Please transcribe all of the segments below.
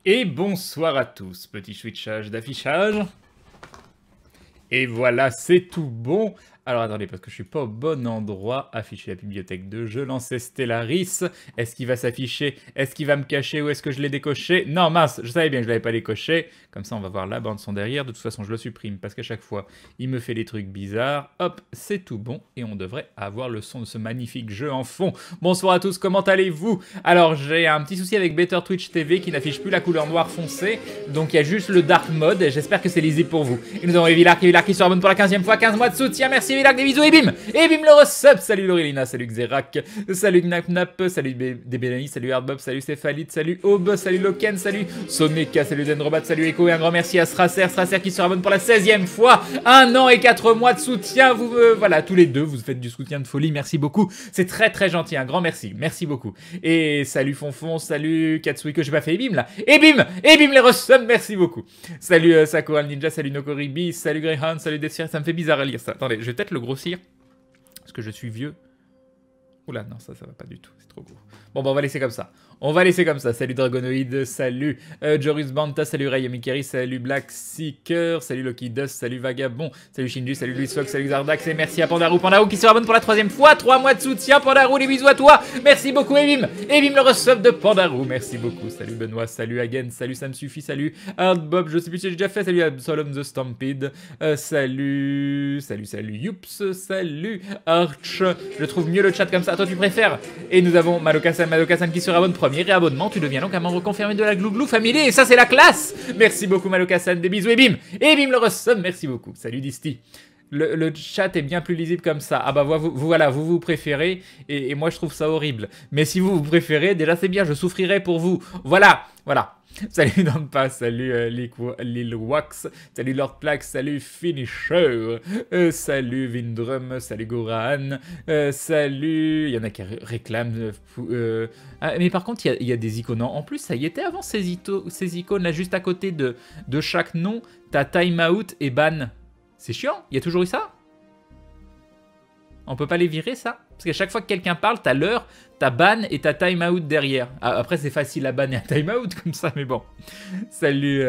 Et bonsoir à tous, petit switchage d'affichage. Et voilà, c'est tout bon. Alors attendez, parce que je suis pas au bon endroit. Afficher la bibliothèque de jeux, lancer Stellaris. Est-ce qu'il va s'afficher? Est-ce qu'il va me cacher? Ou est-ce que je l'ai décoché? Non, mince, je savais bien que je l'avais pas décoché. Comme ça, on va voir la bande son derrière. De toute façon, je le supprime parce qu'à chaque fois, il me fait des trucs bizarres. Hop, c'est tout bon. Et on devrait avoir le son de ce magnifique jeu en fond. Bonsoir à tous, comment allez-vous? Alors, j'ai un petit souci avec Better Twitch TV qui n'affiche plus la couleur noire foncée. Donc, il y a juste le dark mode. J'espère que c'est lisible pour vous. Et nous avons Evilar qui se rabonne pour la 15e fois. 15 mois de soutien. Merci Evilar, des bisous et bim! Et bim le resub! Salut Laurilina, salut Xerac, salut Knap, salut Debelani, salut Hardbob, salut Céphalite, salut Aube, salut Loken, salut Soneka, salut Denrobat, salut Echo et un grand merci à Stracer qui se rabonne pour la 16e fois. 1 an et 4 mois de soutien. Vous voilà, tous les deux, vous faites du soutien de folie. Merci beaucoup. C'est très très gentil. Un grand merci. Merci beaucoup. Et salut Fonfon, salut Katsui que j'ai pas fait. Et bim là. Et bim les resubs. Merci beaucoup. Salut Sakura Ninja, salut Nokoribi, salut Greyhound, salut Desir. Ça me fait bizarre à lire ça. Attendez, je vais peut-être le grossir. Parce que je suis vieux. Oula, non, ça va pas du tout. C'est trop gros. Bon, bah, on va laisser comme ça. On va laisser comme ça. Salut Dragonoid, salut Joris Banta, salut Ray Mikeri, salut Black Seeker, salut Loki Dust, salut Vagabond, salut Shinju, salut Louis Fox, salut Zardax et merci à Pandarou qui se rabonne pour la 3e fois. 3 mois de soutien, Pandarou, les bisous à toi. Merci beaucoup, Ebim le resub de Pandarou. Merci beaucoup. Salut Benoît, salut Again, salut Ça me suffit, salut Hardbob, je sais plus si j'ai déjà fait, salut Absolom the Stampede, salut Youps, salut Arch. Je trouve mieux le chat comme ça. Toi, tu préfères? Et nous avons Madoka-san qui se rabonne. Premier réabonnement, tu deviens donc un membre confirmé de la Glouglou Family et ça c'est la classe. Merci beaucoup Madoka-san, des bisous et bim le resub, merci beaucoup. Salut Disty. Le chat est bien plus lisible comme ça. Ah bah voilà, vous préférez et moi je trouve ça horrible. Mais si vous préférez, déjà c'est bien, je souffrirai pour vous. Voilà. Salut Dampa, salut Lil Wax, salut Lord Plaque, salut Finisher, salut Vindrum, salut Goran, salut... Il y en a qui réclament... mais par contre, il y a des icônes. En plus, ça y était avant ces icônes là, juste à côté de chaque nom, t'as timeout et ban. C'est chiant, il y a toujours eu ça? On peut pas les virer ça? Parce qu'à chaque fois que quelqu'un parle, t'as l'heure, t'as ban et t'as timeout derrière. Après c'est facile à ban et à timeout comme ça, mais bon. Salut,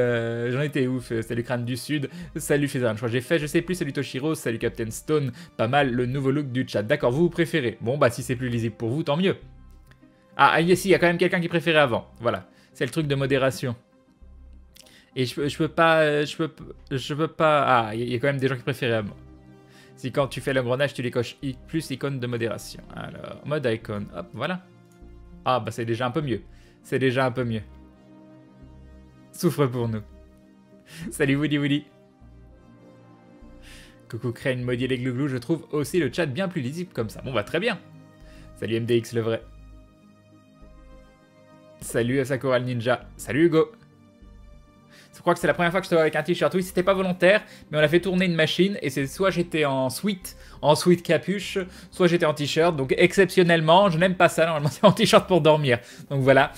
j'en étais ouf, salut Crâne du Sud, salut Fezaran, je crois que j'ai fait, je sais plus, salut Toshiro, salut Captain Stone, pas mal le nouveau look du chat. D'accord, vous préférez. Bon bah si c'est plus lisible pour vous, tant mieux. Ah, ici, il y a quand même quelqu'un qui préférait avant, voilà. C'est le truc de modération. Et je peux pas... Ah, il y a quand même des gens qui préféraient avant. Si quand tu fais l'engrenage, tu les coches plus icône de modération. Alors, mode icon, hop, voilà. Ah, bah c'est déjà un peu mieux. C'est déjà un peu mieux. Souffre pour nous. Salut Woody. Coucou Crane, Maudit les Glouglou, je trouve aussi le chat bien plus lisible comme ça. Bon bah très bien. Salut MDX le vrai. Salut Sakura le Ninja. Salut Hugo. Je crois que c'est la première fois que je te vois avec un t-shirt. Oui, c'était pas volontaire, mais on a fait tourner une machine et c'est soit j'étais en sweat capuche, soit j'étais en t-shirt. Donc exceptionnellement, je n'aime pas ça. Normalement, c'est en t-shirt pour dormir. Donc voilà,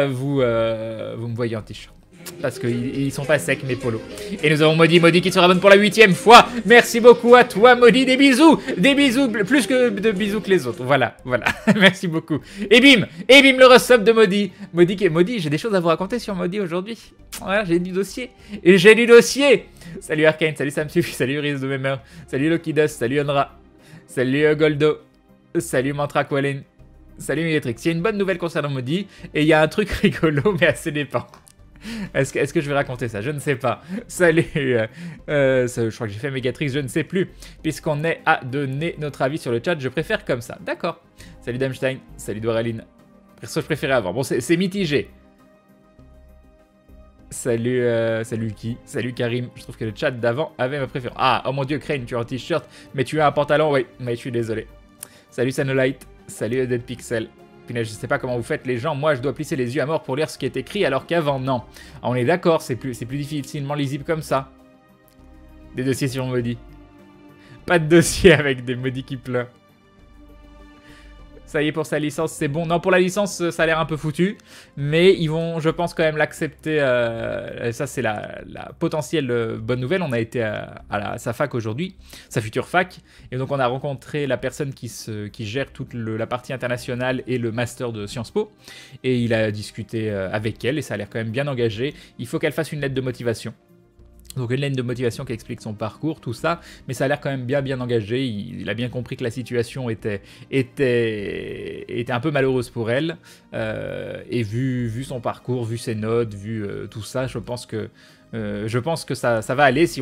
vous me voyez en t-shirt. Parce qu'ils sont pas secs mes polos. Et nous avons Maudit qui se rabonne pour la 8e fois. Merci beaucoup à toi Maudit, des bisous, plus que de bisous que les autres. Voilà. Merci beaucoup. Et bim le resub de Maudit. Maudit, j'ai des choses à vous raconter sur Maudit aujourd'hui. Voilà, j'ai du dossier. Salut Arcane, salut Ça me suffit, salut Riz de Memer, salut Loki Dust, salut Onra, salut Goldo, salut Mantra Qualen, salut Megatrix. Il y a une bonne nouvelle concernant Maudit et il y a un truc rigolo mais assez dépend. Est-ce que je vais raconter ça? Je ne sais pas. Salut, je crois que j'ai fait Megatrix, je ne sais plus. Puisqu'on est à donner notre avis sur le chat, je préfère comme ça. D'accord. Salut Damstein, salut Doraline. Perso, je préférais avant. Bon, c'est mitigé. Salut qui? Salut Karim. Je trouve que le chat d'avant avait ma préférence. Ah, oh mon dieu, Crane, tu es en t-shirt, mais tu as un pantalon, oui. Mais je suis désolé. Salut Sanolite. Salut Dead Pixel. Je sais pas comment vous faites les gens, moi je dois plisser les yeux à mort pour lire ce qui est écrit alors qu'avant non. On est d'accord, c'est plus difficilement lisible comme ça. Des dossiers sur Maudit. Pas de dossier avec des Maudits qui pleurent. Ça y est, pour sa licence, c'est bon. Non, pour la licence, ça a l'air un peu foutu. Mais ils vont, je pense, quand même l'accepter. Ça, c'est la potentielle bonne nouvelle. On a été à sa fac aujourd'hui, sa future fac. Et donc, on a rencontré la personne qui gère toute la partie internationale et le master de Sciences Po. Et il a discuté avec elle et ça a l'air quand même bien engagé. Il faut qu'elle fasse une lettre de motivation. Donc une lettre de motivation qui explique son parcours, tout ça, mais ça a l'air quand même bien engagé. Il a bien compris que la situation était un peu malheureuse pour elle. Et vu son parcours, vu ses notes, vu tout ça, je pense que ça va aller si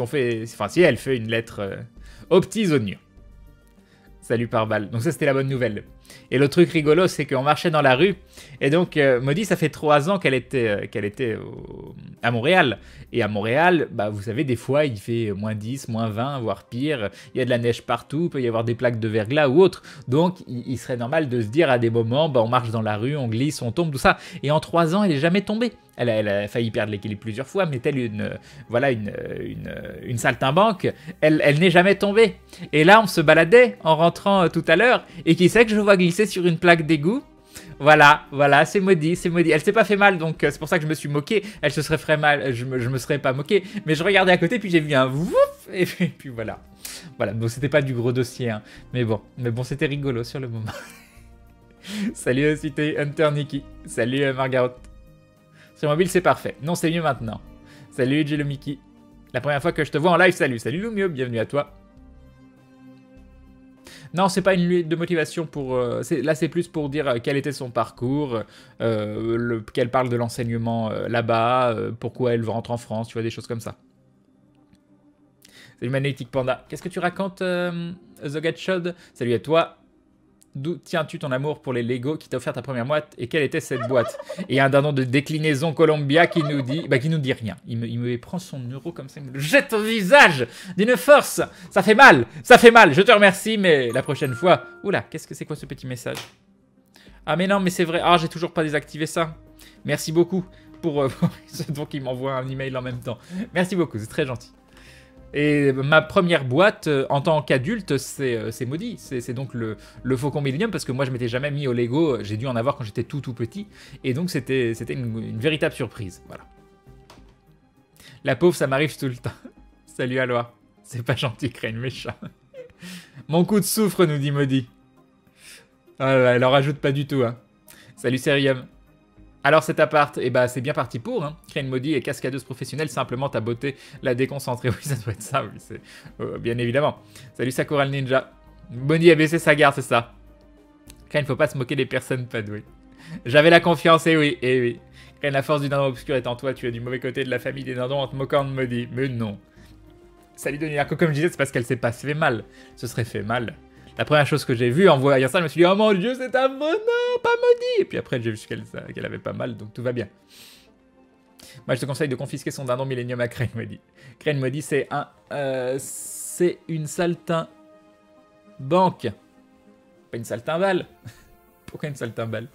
elle fait une lettre aux petits oignons. Salut par balle. Donc ça, c'était la bonne nouvelle. Et le truc rigolo, c'est qu'on marchait dans la rue. Et donc, Maudie, ça fait 3 ans qu'elle était à Montréal. Et à Montréal, bah, vous savez, des fois, il fait -10, -20, voire pire. Il y a de la neige partout, il peut y avoir des plaques de verglas ou autre. Donc, il serait normal de se dire à des moments, bah, on marche dans la rue, on glisse, on tombe, tout ça. Et en 3 ans, elle n'est jamais tombée. Elle a failli perdre l'équilibre plusieurs fois, mais telle une saltimbanque, elle n'est jamais tombée. Et là, on se baladait en rentrant tout à l'heure, et qui sait que je vois glisser sur une plaque d'égout. Voilà, c'est Maudie, c'est Maudie. Elle s'est pas fait mal, donc c'est pour ça que je me suis moqué. Elle se serait fait mal, je me serais pas moqué. Mais je regardais à côté, puis j'ai vu un wouf, et puis voilà. Voilà, donc c'était pas du gros dossier, hein. Mais bon, c'était rigolo sur le moment. Salut Cité Hunter Nikki. Salut Margaret. Sur mobile, c'est parfait. Non, c'est mieux maintenant. Salut Jello Mickey. La première fois que je te vois en live, salut. Salut Lumio, bienvenue à toi. Non, c'est pas une lettre de motivation pour... là, c'est plus pour dire quel était son parcours, qu'elle parle de l'enseignement là-bas, pourquoi elle veut rentrer en France, tu vois, des choses comme ça. Salut Magnetic Panda. Qu'est-ce que tu racontes, The Gatchod? Salut à toi. D'où tiens-tu ton amour pour les Lego qui t'a offert ta première boîte et quelle était cette boîte? Et il y a un dindon de déclinaison Columbia qui nous dit rien. Il me prend son euro comme ça, il me le jette au visage d'une force. Ça fait mal, je te remercie, mais la prochaine fois... Oula, qu'est-ce que c'est quoi ce petit message? Ah mais non, mais c'est vrai, j'ai toujours pas désactivé ça. Merci beaucoup pour donc il m'envoie un email en même temps. Merci beaucoup, c'est très gentil. Et ma première boîte en tant qu'adulte, c'est Maudie. C'est donc le Faucon Millennium parce que moi je m'étais jamais mis au Lego. J'ai dû en avoir quand j'étais tout petit. Et donc c'était une véritable surprise. Voilà. La pauvre, ça m'arrive tout le temps. Salut Aloha. C'est pas gentil, Crane méchant. Mon coup de soufre, nous dit Maudie. Ah là, elle en rajoute pas du tout. Hein. Salut Serium. Alors cet appart, c'est bien parti pour, hein. Crane Maudie est cascadeuse professionnelle, simplement ta beauté l'a déconcentrée. Oui, ça doit être ça, oui, c'est bien évidemment. Salut Sakura le Ninja. Maudie a baissé sa garde, c'est ça. Crane, faut pas se moquer des personnes pas douées. J'avais la confiance, et oui. Crane, la force du dindon obscur est en toi, tu es du mauvais côté de la famille des dindons en te moquant de Maudie. Mais non. Salut Denis Arco, comme je disais, c'est parce qu'elle s'est pas fait mal. Ce serait fait mal. La première chose que j'ai vue en voyant ça, je me suis dit, oh mon dieu, c'est un bon non, pas Maudie. Et puis après, j'ai vu qu'elle avait pas mal, donc tout va bien. Moi, je te conseille de confisquer son dindon Millennium à Crane Maudie. Crane Maudie, c'est une saltimbanque. Pas une saltimballe. Pourquoi une saltimballe?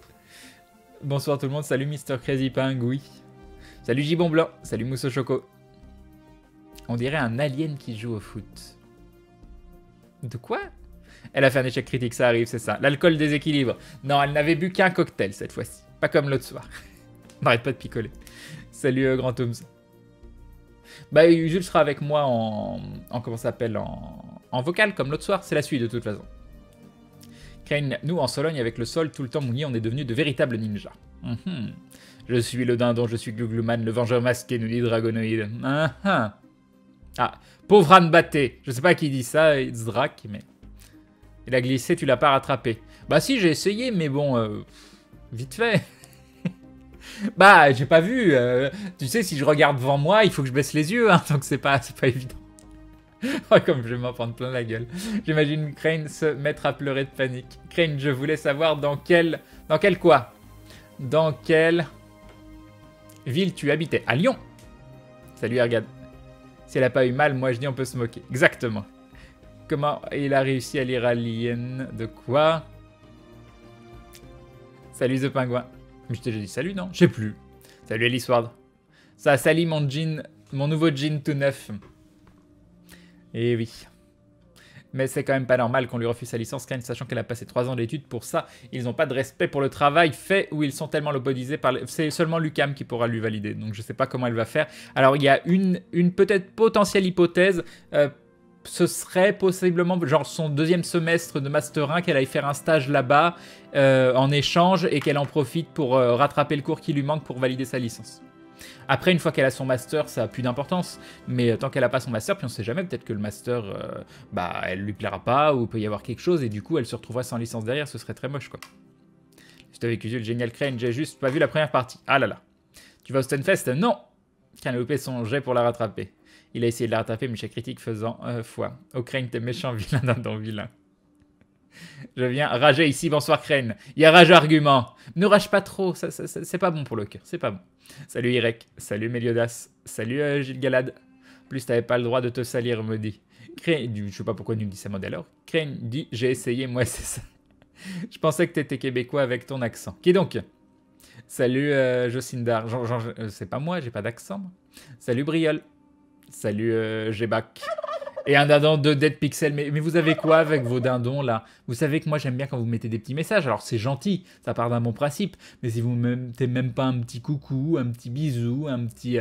Bonsoir tout le monde, salut Mr. Crazy Ping, oui. Salut Gibon Blanc, salut Mousse au Choco. On dirait un alien qui joue au foot. De quoi? Elle a fait un échec critique, ça arrive, c'est ça. L'alcool déséquilibre. Non, elle n'avait bu qu'un cocktail cette fois-ci. Pas comme l'autre soir. On n'arrête pas de picoler. Salut Grand Toms. Jules sera avec moi en comment ça s'appelle, en vocal comme l'autre soir. C'est la suite de toute façon. Crane, nous en Sologne avec le sol tout le temps mouillé, on est devenus de véritables ninjas. Je suis le dindon, je suis Glugluman, le vengeur masqué, nous dit Dragonoïde. Pauvre Anne Batté. Je sais pas qui dit ça, Zdrak, mais... Il a glissé, tu l'as pas rattrapé. Bah si, j'ai essayé, mais bon, vite fait. J'ai pas vu. Tu sais, si je regarde devant moi, il faut que je baisse les yeux, hein, donc c'est pas évident. Comme je vais m'en prendre plein la gueule. J'imagine Crane se mettre à pleurer de panique. Crane, je voulais savoir dans quelle quoi? Dans quelle ville tu habitais? À Lyon. Salut Ergad. Si elle a pas eu mal, moi je dis on peut se moquer. Exactement. Comment il a réussi à lire Alien? De quoi? Salut The Pingouin. Mais je t'ai déjà dit salut, non? Je sais plus. Salut Alice Ward. Ça salit mon jean, mon nouveau jean tout neuf. Eh oui. Mais c'est quand même pas normal qu'on lui refuse sa licence, Crane, sachant qu'elle a passé 3 ans d'études pour ça. Ils n'ont pas de respect pour le travail fait ou ils sont tellement lobotisés par... C'est seulement Lucam qui pourra lui valider, donc je sais pas comment elle va faire. Alors il y a une peut-être potentielle hypothèse, ce serait possiblement genre son deuxième semestre de Master 1, qu'elle aille faire un stage là-bas en échange et qu'elle en profite pour rattraper le cours qui lui manque pour valider sa licence. Après, une fois qu'elle a son master, ça a plus d'importance. Mais tant qu'elle n'a pas son master, puis on sait jamais, peut-être que le master, elle lui plaira pas, ou il peut y avoir quelque chose, et du coup, elle se retrouvera sans licence derrière, ce serait très moche, quoi. J'étais avec Usul, génial Crane, j'ai juste pas vu la première partie. Ah là là. Tu vas au Stunfest? Non. Crane a loupé son jet pour la rattraper. Il a essayé de la rattraper, mais chez critique faisant foi. Oh Crane, t'es méchant, vilain d'un vilain. Je viens rager ici, bonsoir Crane. Il y a rage argument. Ne rage pas trop, c'est pas bon pour le cœur, c'est pas bon. Salut Irek, salut Meliodas, salut Gilles Galad. Plus t'avais pas le droit de te salir, me dit. Crane, je sais pas pourquoi il me dit ça moi dès lors. Crane dit, j'ai essayé, moi c'est ça. Je pensais que t'étais québécois avec ton accent. Qui donc? Salut Jocindar, c'est pas moi, j'ai pas d'accent. Salut Briol, salut Gébac. Et un dindon de Dead Pixel. Mais vous avez quoi avec vos dindons là? Vous savez que moi j'aime bien quand vous mettez des petits messages. Alors c'est gentil, ça part d'un bon principe. Mais si vous mettez même pas un petit coucou, un petit bisou, un petit,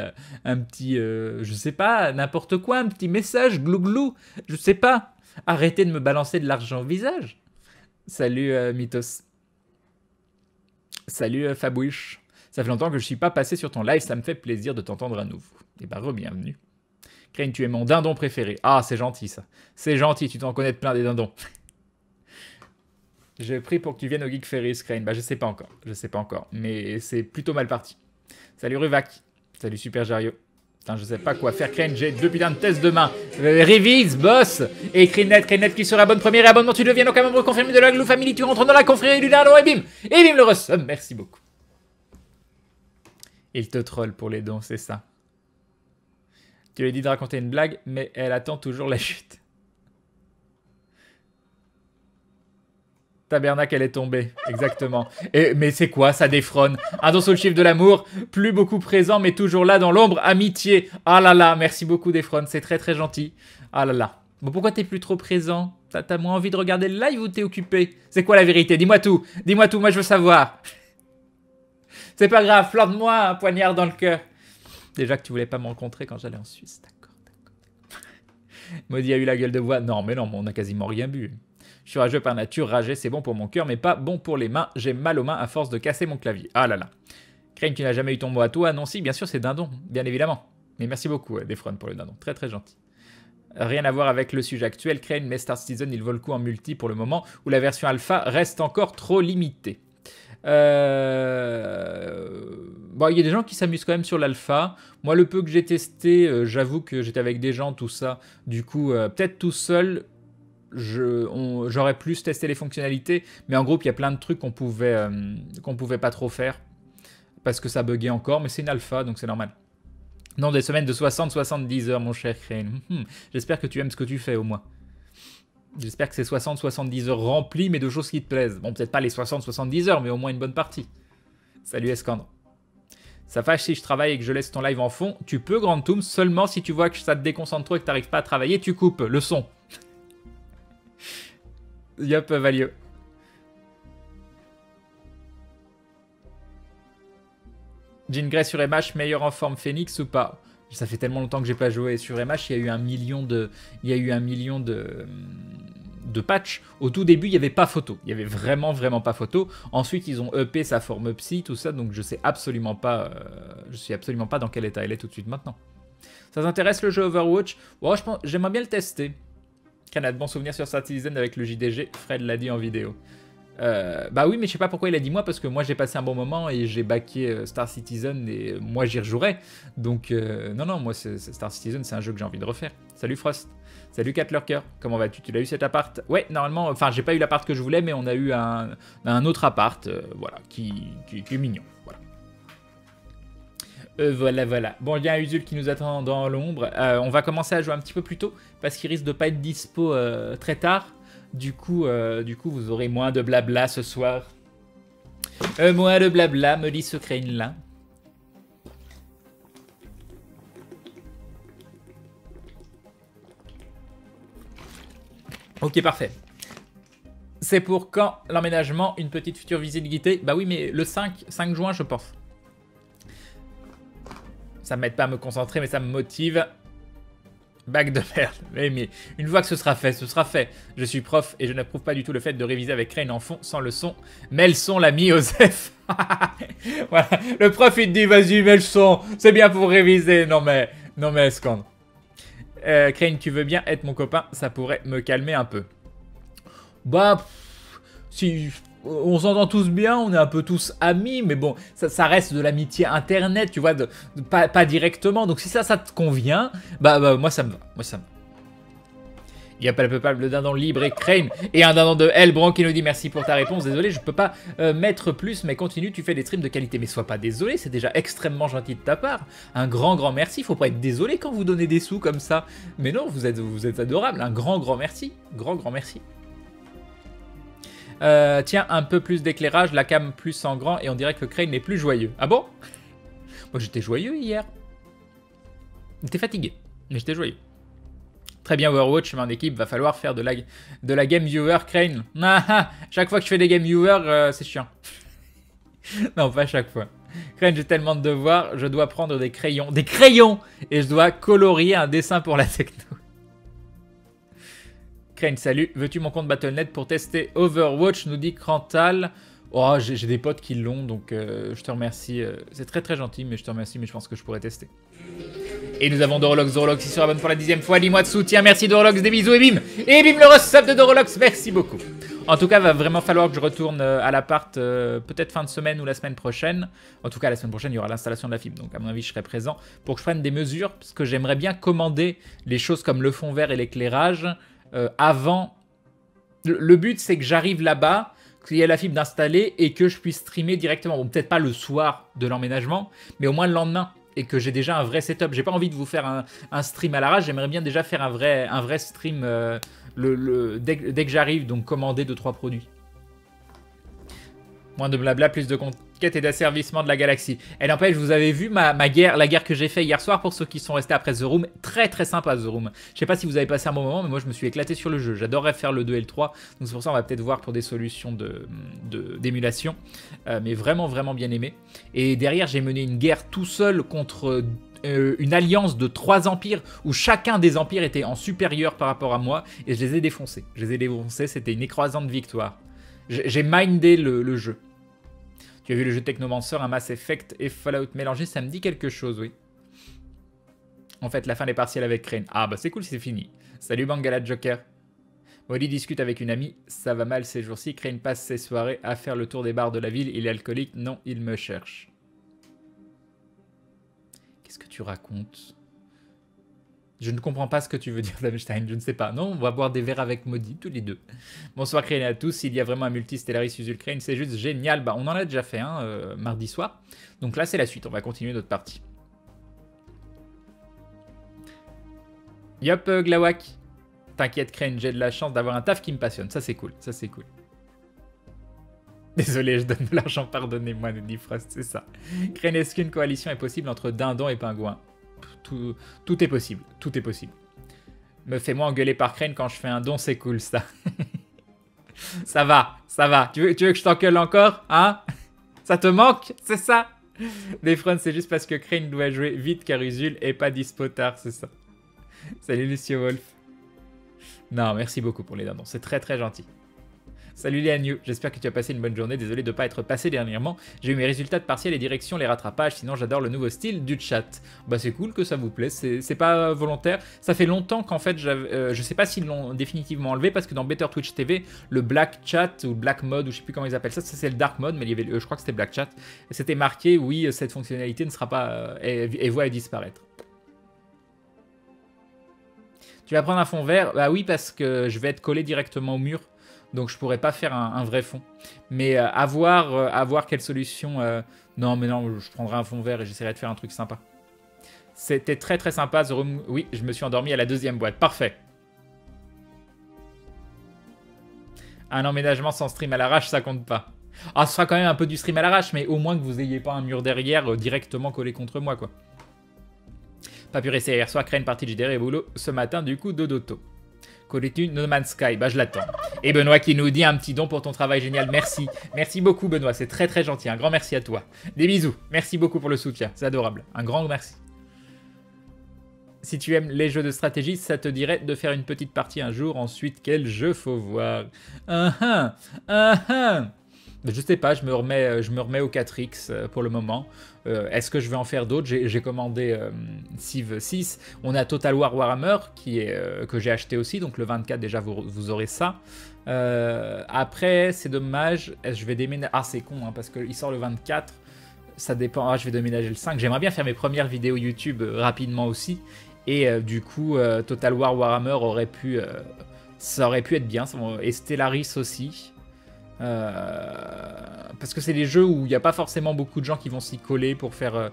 je sais pas, n'importe quoi, un petit message, glou-glou, je sais pas. Arrêtez de me balancer de l'argent au visage. Salut Mythos. Salut Fabouiche. Ça fait longtemps que je suis pas passé sur ton live, ça me fait plaisir de t'entendre à nouveau. Et bah re-bienvenue. Crane, tu es mon dindon préféré. Ah, c'est gentil ça. C'est gentil, tu t'en connais de plein des dindons. J'ai pris pour que tu viennes au Geek Ferris, Crane. Bah, je sais pas encore. Je sais pas encore. Mais c'est plutôt mal parti. Salut Ruvac. Salut Super Jario. Putain, je sais pas quoi faire, Crane. J'ai 2 putains de tests demain. Révise, boss. Et Crane qui sera bonne première et abonnement. Tu deviens donc un membre confirmé de la Glou Family. Tu rentres dans la confrérie du dindon et bim. Et bim le resum. Merci beaucoup. Il te troll pour les dons, c'est ça. Tu lui as dit de raconter une blague, mais elle attend toujours la chute. Tabernacle, elle est tombée. Exactement. Mais c'est quoi, ça défronne? Un don sous le chiffre de l'amour, plus beaucoup présent, mais toujours là dans l'ombre. Amitié. Ah là là, merci beaucoup, Défron. C'est très très gentil. Ah là là. Bon, pourquoi t'es plus trop présent? T'as moins envie de regarder le live ou t'es occupé? C'est quoi la vérité? Dis-moi tout. Dis-moi tout, moi je veux savoir. C'est pas grave, plante-moi un poignard dans le cœur. Déjà que tu voulais pas me rencontrer quand j'allais en Suisse. D'accord. Maudit a eu la gueule de bois. Non, mais non, on a quasiment rien bu. Je suis rageux par nature. Rager, c'est bon pour mon cœur, mais pas bon pour les mains. J'ai mal aux mains à force de casser mon clavier. Ah là là. Crane, tu n'as jamais eu ton mot à toi? Non, si, bien sûr, c'est dindon. Bien évidemment. Mais merci beaucoup, Defron, pour le dindon. Très, très gentil. Rien à voir avec le sujet actuel. Crane, mais Star Citizen, il vaut le coup en multi pour le moment, où la version alpha reste encore trop limitée. Bon, il y a des gens qui s'amusent quand même sur l'alpha. Moi, le peu que j'ai testé, j'avoue que j'étais avec des gens, tout ça. Du coup, peut-être tout seul, j'aurais plus testé les fonctionnalités. Mais en groupe, il y a plein de trucs qu'on pouvait pas trop faire. Parce que ça buguait encore. Mais c'est une alpha, donc c'est normal. Non, des semaines de 60-70 heures, mon cher Crane. J'espère que tu aimes ce que tu fais, au moins. J'espère que c'est 60-70 heures remplies, mais de choses qui te plaisent. Bon, peut-être pas les 60-70 heures, mais au moins une bonne partie. Salut Escandre. Ça fâche si je travaille et que je laisse ton live en fond. Tu peux, Grand Toom, seulement si tu vois que ça te déconcentre trop et que tu n'arrives pas à travailler, tu coupes le son. Yup, Valio. Jean Grey sur MH, meilleur en forme Phoenix ou pas? Ça fait tellement longtemps que j'ai pas joué sur MH, il y a eu un million de patchs. Au tout début, il n'y avait pas photo. Il y avait vraiment pas photo. Ensuite, ils ont EP sa forme psy, tout ça, donc je sais absolument pas, je suis absolument pas dans quel état elle est tout de suite maintenant. Ça t'intéresse le jeu Overwatch? Oh, j'aimerais bien le tester. Can a de bons souvenirs sur Star Citizen avec le JDG, Fred l'a dit en vidéo. Bah oui, mais je sais pas pourquoi il a dit moi, parce que moi j'ai passé un bon moment et j'ai backé Star Citizen et moi j'y rejouerai. Donc non, moi Star Citizen c'est un jeu que j'ai envie de refaire. Salut Frost, salut Cat Lurker, comment vas-tu? Tu l'as eu cet appart? Ouais, normalement, enfin j'ai pas eu l'appart que je voulais, mais on a eu un autre appart, voilà, qui est mignon, voilà. Voilà. Bon, il y a Usul qui nous attend dans l'ombre. On va commencer à jouer un petit peu plus tôt, parce qu'il risque de pas être dispo très tard. Du coup, vous aurez moins de blabla ce soir. Moins de blabla, me dit ce Crane là. Ok, parfait. C'est pour quand l'emménagement, une petite future visite guidée? Bah oui, mais le 5 juin, je pense. Ça m'aide pas à me concentrer, mais ça me motive. Bac de merde. Mais une fois que ce sera fait, ce sera fait. Je suis prof et je n'approuve pas du tout le fait de réviser avec Crane en fond sans leçon. Mets le son, l'ami Osef. Voilà. Le prof, il te dit, vas-y, mets le son. C'est bien pour réviser. Non mais Escandre. Crane, tu veux bien être mon copain? Ça pourrait me calmer un peu. Bah, si on s'entend tous bien, on est un peu tous amis, mais bon, ça reste de l'amitié internet, tu vois, pas directement. Donc si ça te convient, bah moi ça me va, Il y a pas le peuple de dindon libre et Crane et un dindon de Elbron qui nous dit merci pour ta réponse. Désolé, je peux pas mettre plus, mais continue, tu fais des streams de qualité. Mais sois pas désolé, c'est déjà extrêmement gentil de ta part. Un grand merci. Faut pas être désolé quand vous donnez des sous comme ça. Mais non, vous êtes adorable. Un grand merci. Grand merci. Tiens, un peu plus d'éclairage, la cam plus en grand et on dirait que Crane n'est plus joyeux. Ah bon? Moi j'étais joyeux hier. J'étais fatigué, mais j'étais joyeux. Très bien Overwatch, mais en équipe, va falloir faire de la game viewer Crane. Chaque fois que je fais des game viewers, c'est chiant. Non, pas chaque fois. Crane, j'ai tellement de devoirs, je dois prendre des crayons. Des crayons! Et je dois colorier un dessin pour la techno. Crane, salut. Veux-tu mon compte Battle.net pour tester Overwatch, nous dit Crantal. Oh, j'ai des potes qui l'ont, donc je te remercie. C'est très gentil, mais je te remercie, mais je pense que je pourrais tester. Et nous avons Dorolox qui se rabonne pour la 10e fois. 10 mois de soutien, merci Dorolox, des bisous et bim! Et bim le resub de Dorolox, merci beaucoup. En tout cas, va vraiment falloir que je retourne à l'appart peut-être fin de semaine ou la semaine prochaine. En tout cas, la semaine prochaine, il y aura l'installation de la fibre, donc à mon avis, je serai présent pour que je prenne des mesures, parce que j'aimerais bien commander les choses comme le fond vert et l'éclairage avant. Le but, c'est que j'arrive là-bas, qu'il y ait la fibre d'installer et que je puisse streamer directement. Bon, peut-être pas le soir de l'emménagement, mais au moins le lendemain. Et que j'ai déjà un vrai setup. J'ai pas envie de vous faire un stream à l'arrache. J'aimerais bien déjà faire un vrai stream dès que j'arrive, donc commander 2-3 produits. Moins de blabla, plus de conquête et d'asservissement de la galaxie. Et n'empêche, vous avez vu la guerre que j'ai fait hier soir pour ceux qui sont restés après The Room. Très sympa The Room. Je sais pas si vous avez passé un bon moment, mais moi je me suis éclaté sur le jeu. J'adorerais faire le 2 et le 3. Donc c'est pour ça qu'on va peut-être voir pour des solutions d'émulation. Mais vraiment bien aimé. Et derrière, j'ai mené une guerre tout seul contre une alliance de 3 empires où chacun des empires était en supérieur par rapport à moi. Et je les ai défoncés. C'était une écrasante victoire. J'ai mindé le jeu. Tu as vu le jeu Technomancer, un Mass Effect et Fallout mélangé, ça me dit quelque chose, oui. En fait, la fin des partiels avec Crane. Ah bah c'est cool, c'est fini. Salut Bangala Joker. Molly discute avec une amie, ça va mal ces jours-ci. Crane passe ses soirées à faire le tour des bars de la ville. Il est alcoolique, non, il me cherche. Qu'est-ce que tu racontes? Je ne comprends pas ce que tu veux dire, Davenstein, je ne sais pas. Non, on va boire des verres avec Maudit, tous les deux. Bonsoir Crane à tous, il y a vraiment un multi-Stellaris Usul Crane, c'est juste génial. Bah, on en a déjà fait un mardi soir. Donc là, c'est la suite, on va continuer notre partie. Yop, Glawak. T'inquiète Crane, j'ai de la chance d'avoir un taf qui me passionne. Ça, c'est cool, Désolé, je donne de l'argent, pardonnez-moi, nous dit Frost, c'est ça. Crane, est-ce qu'une coalition est possible entre dindon et pingouin? Tout est possible, Me fais-moi engueuler par Crane quand je fais un don, c'est cool ça. Ça va. Tu veux que je t'engueule encore, hein? Ça te manque, c'est ça? Les fronts, c'est juste parce que Crane doit jouer vite car Usul est pas dispo tard, c'est ça. Salut Lucio Wolf. Non, merci beaucoup pour les dindons, c'est très gentil. Salut Léa New, j'espère que tu as passé une bonne journée, désolé de ne pas être passé dernièrement. J'ai eu mes résultats de partiel et direction les rattrapages, sinon j'adore le nouveau style du chat. Bah c'est cool que ça vous plaise, c'est pas volontaire. Ça fait longtemps qu'en fait, je sais pas s'ils l'ont définitivement enlevé, parce que dans Better Twitch TV, le Black Chat ou Black Mode, ou je sais plus comment ils appellent ça, c'est le Dark Mode, mais il y avait, je crois que c'était Black Chat. C'était marqué, oui, cette fonctionnalité ne sera pas, et voie à disparaître. Tu vas prendre un fond vert? Bah oui, parce que je vais être collé directement au mur. Donc je pourrais pas faire un vrai fond. Mais à voir quelle solution... Non, mais non, je prendrai un fond vert et j'essaierai de faire un truc sympa. C'était très sympa, The Room. Oui, je me suis endormi à la 2e boîte. Parfait. Un emménagement sans stream à l'arrache, ça compte pas. Ah, ce sera quand même un peu du stream à l'arrache, mais au moins que vous ayez pas un mur derrière directement collé contre moi, quoi. Pas pu rester hier soir, Crane partie de JDR et boulot ce matin, du coup, dodo. Connais-tu No Man's Sky? Bah je l'attends. Et Benoît qui nous dit un petit don pour ton travail génial. Merci. Merci beaucoup Benoît, c'est très très gentil. Un grand merci à toi. Des bisous. Merci beaucoup pour le soutien, c'est adorable. Un grand merci. Si tu aimes les jeux de stratégie, ça te dirait de faire une petite partie un jour. Ensuite, quel jeu faut voir? Je sais pas, je me remets au 4X pour le moment. Est-ce que je vais en faire d'autres? J'ai commandé Civ 6. On a Total War Warhammer que j'ai acheté aussi, donc le 24 déjà vous aurez ça. Après, c'est dommage, je vais déménager. Ah, c'est con, hein, parce qu'il sort le 24. Ça dépend. Ah, je vais déménager le 5. J'aimerais bien faire mes premières vidéos YouTube rapidement aussi. Et du coup, Total War Warhammer ça aurait pu être bien. Et Stellaris aussi. Parce que c'est des jeux où il n'y a pas forcément beaucoup de gens qui vont s'y coller pour faire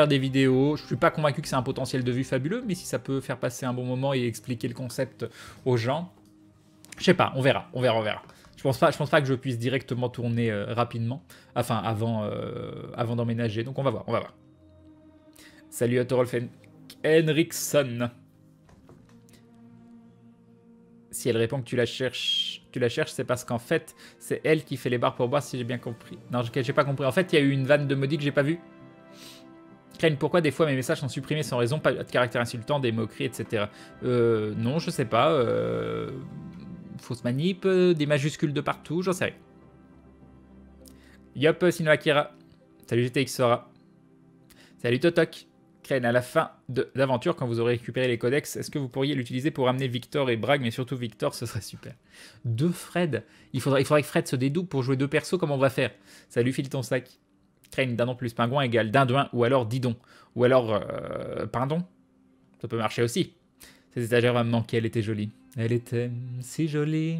des vidéos. Je suis pas convaincu que c'est un potentiel de vue fabuleux, mais si ça peut faire passer un bon moment et expliquer le concept aux gens, je sais pas, on verra. Je pense pas que je puisse directement tourner rapidement, enfin avant d'emménager. Donc on va voir. Salut à Thorolf Henriksson. Si elle répond que tu la cherches, c'est parce qu'en fait, c'est elle qui fait les barres pour boire, si j'ai bien compris. Non, j'ai pas compris. En fait, il y a eu une vanne de maudit que j'ai pas vue. Crane, pourquoi des fois mes messages sont supprimés sans raison, pas de caractère insultant, des moqueries, etc. Non, je sais pas. Fausse manip, des majuscules de partout, j'en sais rien. Yop, Sino Akira. Salut GTX Sora. Salut Totok. Crane, à la fin de l'aventure, quand vous aurez récupéré les codex, est-ce que vous pourriez l'utiliser pour ramener Victor et Bragg, mais surtout Victor, ce serait super. Deux Fred. Il faudrait que Fred se dédouble pour jouer deux persos, comment on va faire? Salut, file ton sac. Crane, dindon plus pingouin égale dindouin, ou alors didon. Ou alors pindon. Ça peut marcher aussi. Cette étagère va me manquer, elle était jolie. Elle était si jolie.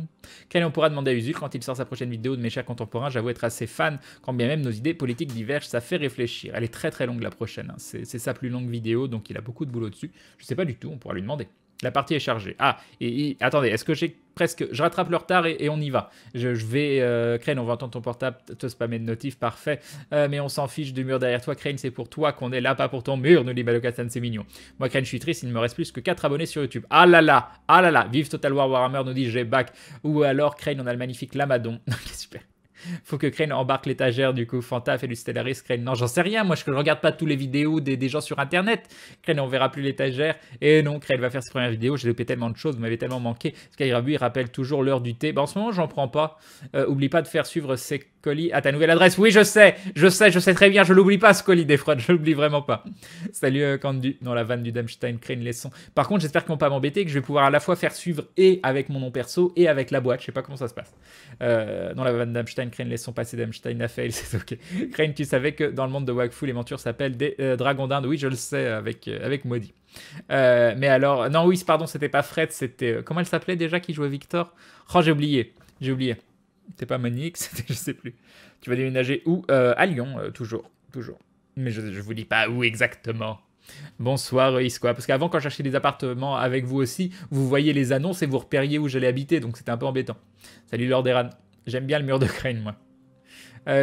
Crane, on pourra demander à Usul quand il sort sa prochaine vidéo de mes chers contemporains. J'avoue être assez fan, quand bien même nos idées politiques divergent, ça fait réfléchir. Elle est très très longue la prochaine, hein. C'est sa plus longue vidéo, donc il a beaucoup de boulot dessus. Je sais pas du tout, on pourra lui demander. La partie est chargée. Ah, et attendez, est-ce que je rattrape le retard et on y va. Je vais... Crane, on va entendre ton portable te spammer de notifs, parfait. Mais on s'en fiche du mur derrière toi. Crane, c'est pour toi qu'on est là, pas pour ton mur, nous dit Balokatan, c'est mignon. Moi, Crane, je suis triste, il ne me reste plus que 4 abonnés sur YouTube. Ah là là, vive Total War Warhammer, nous dit j'ai back. Ou alors, Crane, on a le magnifique Lamadon. Super. Faut que Crane embarque l'étagère, du coup, Fanta fait du Stellaris. Crane, non, j'en sais rien, moi je regarde pas tous les vidéos des gens sur internet. Crane, on verra plus l'étagère. Et non, Crane va faire ses premières vidéos. J'ai loupé tellement de choses, vous m'avez tellement manqué. Skyrabu, il rappelle toujours l'heure du thé. Bah, en ce moment, j'en prends pas. Oublie pas de faire suivre ces colis à ta nouvelle adresse. Oui, je sais très bien, je l'oublie pas ce colis des fraudes, je l'oublie vraiment pas. Salut Candu, dans la vanne du Damstein, Crane, les sons. Par contre, j'espère qu'ils vont pas m'embêter, que je vais pouvoir à la fois faire suivre et avec mon nom perso et avec la boîte. Je sais pas comment ça se passe. Dans la vanne Damstein, Crane, laissons passer Damstein à fail, c'est ok. Crane, tu savais que dans le monde de Wakfu, les montures s'appellent des dragons d'Inde? Oui, je le sais, avec Maudit. Mais alors, non, oui, pardon, c'était pas Fred, c'était... comment elle s'appelait déjà qui jouait Victor? Oh, j'ai oublié. C'était pas Monique, c'était je sais plus. Tu vas déménager où? À Lyon, toujours. Mais je vous dis pas où exactement. Bonsoir Isqua, parce qu'avant quand j'achetais des appartements avec vous aussi, vous voyez les annonces et vous repériez où j'allais habiter, donc c'était un peu embêtant. Salut Lord Eran, j'aime bien le mur de Crane moi.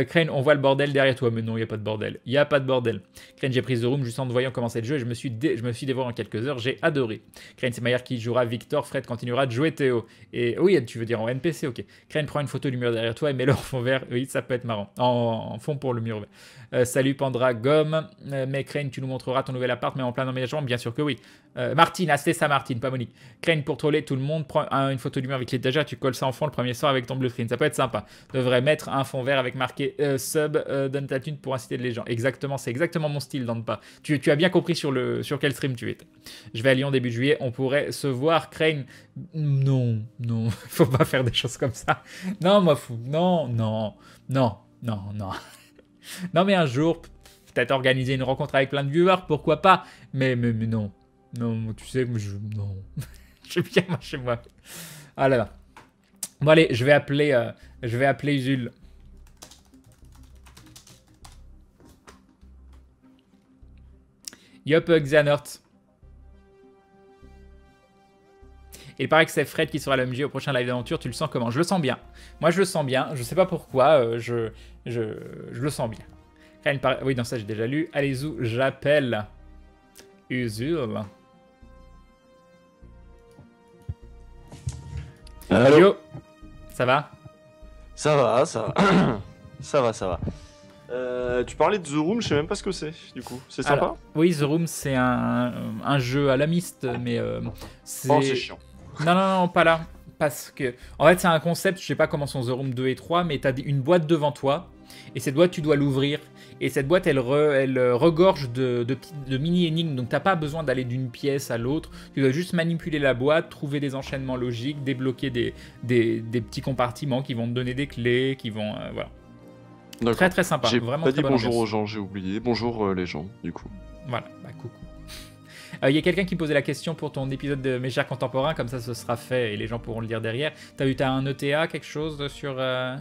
Crane, on voit le bordel derrière toi, mais non, il n'y a pas de bordel. Crane, j'ai pris The Room juste en te voyant commencer le jeu et je me suis dévoré en quelques heures, j'ai adoré. Crane, c'est Maillard qui jouera Victor, Fred continuera de jouer Théo. Et oui, tu veux dire en NPC, ok. Crane, prends une photo du mur derrière toi et mets-le en fond vert, oui, ça peut être marrant. En fond pour le mur vert. Salut Pandra, Gomme, mais Crane, tu nous montreras ton nouvel appart, mais en plein emménagement, bien sûr que oui. Martine, c'était ça Martine, pas Monique. Crane, pour troller tout le monde, prends une photo du mur avec l'étagère, tu colles ça en fond le premier soir avec ton bleu screen, ça peut être sympa. Devrait mettre un fond vert avec marqué sub, donne ta thune pour inciter les gens. Exactement, c'est exactement mon style, donne pas. Tu as bien compris sur quel stream tu étais. Je vais à Lyon début juillet, on pourrait se voir, Crane. Non, faut pas faire des choses comme ça. Non, moi, non. Non, mais un jour, peut-être organiser une rencontre avec plein de viewers, pourquoi pas. Mais non. Non, tu sais, non. Je suis bien moi, chez moi. Ah là là. Bon allez, je vais appeler Jules. Yop, Xanort. Il paraît que c'est Fred qui sera l'OMG au prochain live d'aventure. Tu le sens comment? Je le sens bien. Moi, je le sens bien. Je sais pas pourquoi. Je le sens bien. Oui, dans ça, j'ai déjà lu. Allez-y, j'appelle Usul. Allô? Yo, ça va? Ça va, ça va. Ça va. Tu parlais de The Room, je sais même pas ce que c'est, du coup. C'est sympa? Alors, oui, The Room, c'est un jeu à la miste, mais Oh, c'est c'est... chiant. Non, pas là. Parce que, en fait, c'est un concept, je sais pas comment sont The Room 2 et 3, mais t'as une boîte devant toi, et cette boîte, tu dois l'ouvrir. Et cette boîte, elle regorge de mini-énigmes, donc t'as pas besoin d'aller d'une pièce à l'autre. Tu dois juste manipuler la boîte, trouver des enchaînements logiques, débloquer des petits compartiments qui vont te donner des clés, qui vont... voilà. D'accord. Très très sympa, J'ai vraiment pas très dit bonne bonjour ambiance. aux gens, j'ai oublié. Bonjour les gens, du coup. Voilà, bah coucou. Il y a quelqu'un qui posait la question pour ton épisode de Mes chers contemporains, comme ça ce sera fait et les gens pourront le lire derrière. T'as un ETA, quelque chose sur... T'as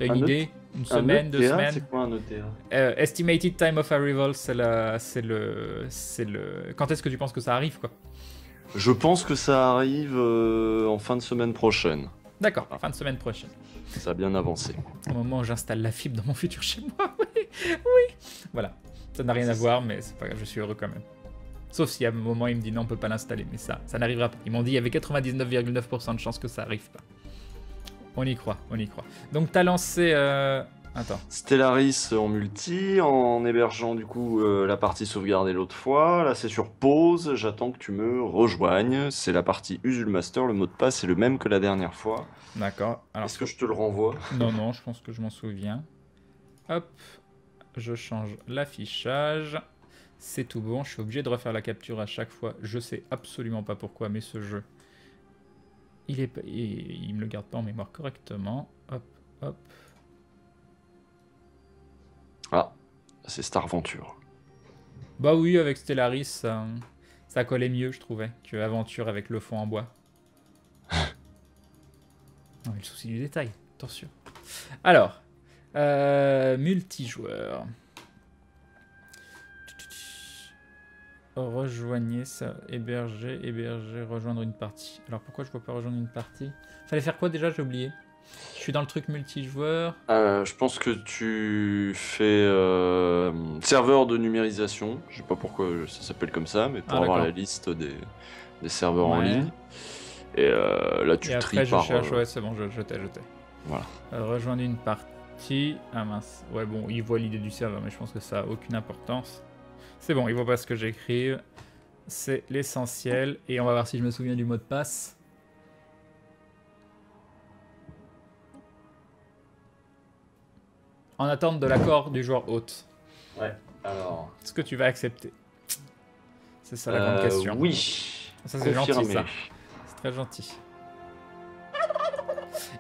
une Un idée? Une semaine, 2 semaines? C'est quoi un ETA? Estimated time of arrival, c'est le... Quand est-ce que tu penses que ça arrive, quoi? Je pense que ça arrive en fin de semaine prochaine. D'accord, fin de semaine prochaine. Ça a bien avancé. Au moment où j'installe la fibre dans mon futur chez moi, oui. Voilà, ça n'a rien à voir, mais c'est pas grave, je suis heureux quand même. Sauf si à un moment il me dit non, on peut pas l'installer, mais ça n'arrivera pas. Ils m'ont dit il y avait 99,9% de chances que ça arrive pas. On y croit, on y croit. Donc t'as lancé... Attends. Stellaris en multi, en hébergeant du coup la partie sauvegardée l'autre fois. Là c'est sur pause, j'attends que tu me rejoignes. C'est la partie Usul Master, le mot de passe est le même que la dernière fois. D'accord. Est-ce que je te le renvoie? Non, je pense que je m'en souviens. Hop, je change l'affichage. C'est tout bon, je suis obligé de refaire la capture à chaque fois. Je sais absolument pas pourquoi, mais ce jeu, il me le garde pas en mémoire correctement. Hop, hop. Ah, c'est Star Venture. Bah oui, avec Stellaris, ça collait mieux, je trouvais, que Aventure avec le fond en bois. Non, mais le souci du détail, attention. Alors, multijoueur. Rejoignez ça, héberger, rejoindre une partie. Alors pourquoi je peux pas rejoindre une partie? Fallait faire quoi déjà? J'ai oublié. Je suis dans le truc multijoueur. Je pense que tu fais serveur de numérisation. Je sais pas pourquoi ça s'appelle comme ça, mais pour avoir la liste des serveurs en ligne. Et là tu tries par... Ouais, c'est bon, je t'ai. Voilà. Rejoindre une partie. Ah mince. Ouais, bon, il voit l'idée du serveur, mais je pense que ça a aucune importance. C'est bon, il voit pas ce que j'écrive. C'est l'essentiel. Et on va voir si je me souviens du mot de passe. En attente de l'accord du joueur hôte. Ouais, alors... Est-ce que tu vas accepter? C'est ça la grande question. Oui. Ça c'est gentil, ça. C'est très gentil.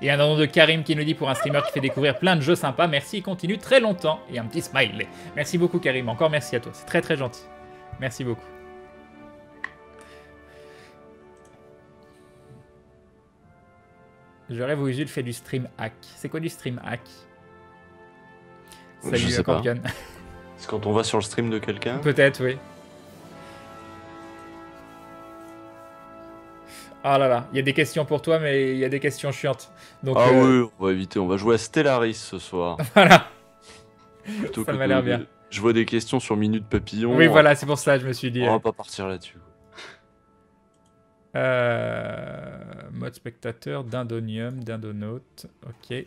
Et un nom de Karim qui nous dit pour un streamer qui fait découvrir plein de jeux sympas, merci, continue très longtemps. Et un petit smiley. Merci beaucoup Karim, encore merci à toi, c'est très très gentil. Merci beaucoup. Je rêve où Usul fait du stream hack. C'est quoi du stream hack? Je sais pas. Campion. C'est quand on va sur le stream de quelqu'un? Peut-être, oui. Ah là là, il y a des questions pour toi, mais il y a des questions chiantes. Donc, ah oui, on va éviter, on va jouer à Stellaris ce soir. Voilà. Plutôt ça que m'a l'air bien. Je vois des questions sur Minute Papillon. Oui, voilà, c'est pour ça, je me suis dit. On va pas partir là-dessus. Mode spectateur, Dindonium, Dindonaute, ok.